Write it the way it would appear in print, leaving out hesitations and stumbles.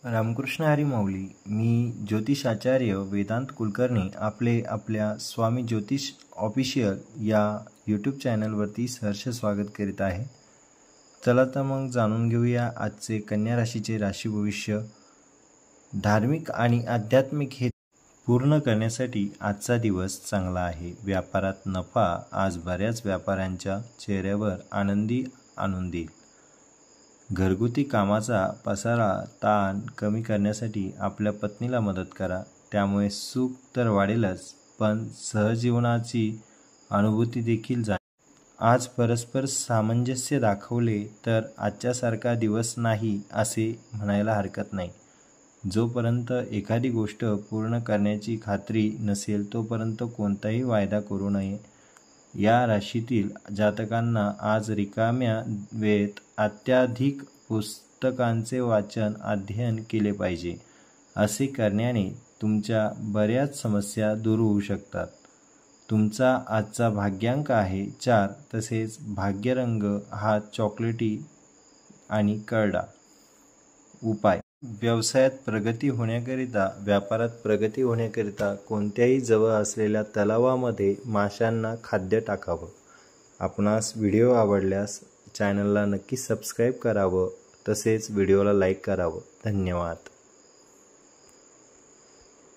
रामकृष्ण हरी माऊली. मी ज्योतिषाचार्य वेदांत कुलकर्णी आपल्या स्वामी ज्योतिष ऑफिशियल या यूट्यूब चॅनलवरती सहर्ष स्वागत करीत आहे. चला तर मग जाणून घेऊया आजचे कन्या राशीचे राशी भविष्य. धार्मिक आणि आध्यात्मिक हेतू पूर्ण करण्यासाठी आजचा दिवस चांगला आहे. व्यापारात नफा आज बऱ्याच व्यापाऱ्यांच्या चेहऱ्यावर आनंदी आणून देईल. घरगुती कामाचा पसारा ताण कमी करण्यासाठी आपल्या पत्नीला मदत करा. त्यामुळे सुख तर वाढेलच, पण सहजीवनाची अनुभूती देखील जाणवेल. आज परस्पर सामंजस्य दाखवले तर आजच्यासारखा दिवस नाही असे म्हणायला हरकत नाही. जोपर्यंत एखादी गोष्ट पूर्ण करण्याची खात्री नसेल तोपर्यंत कोणताही वायदा करू नये. या राशीतील जातकांना आज रिकाम्या वेळेत अत्याधिक पुस्तकांचे वाचन अध्ययन केले पाहिजे. असे करण्याने तुमच्या बऱ्याच समस्या दूर होऊ शकतात. तुमचा आजचा भाग्यांक आहे 4. तसेच भाग्यरंग हा चॉकलेटी आणि करडा. उपाय: व्यवसायात प्रगती होण्याकरिता व्यापारात प्रगती होण्याकरिता कोणत्याही जवळ असलेल्या तलावामध्ये माशांना खाद्य टाकावं. आपणास व्हिडिओ आवडल्यास चॅनलला नक्की सबस्क्राईब करावं, तसेच व्हिडिओला लाईक करावं. धन्यवाद.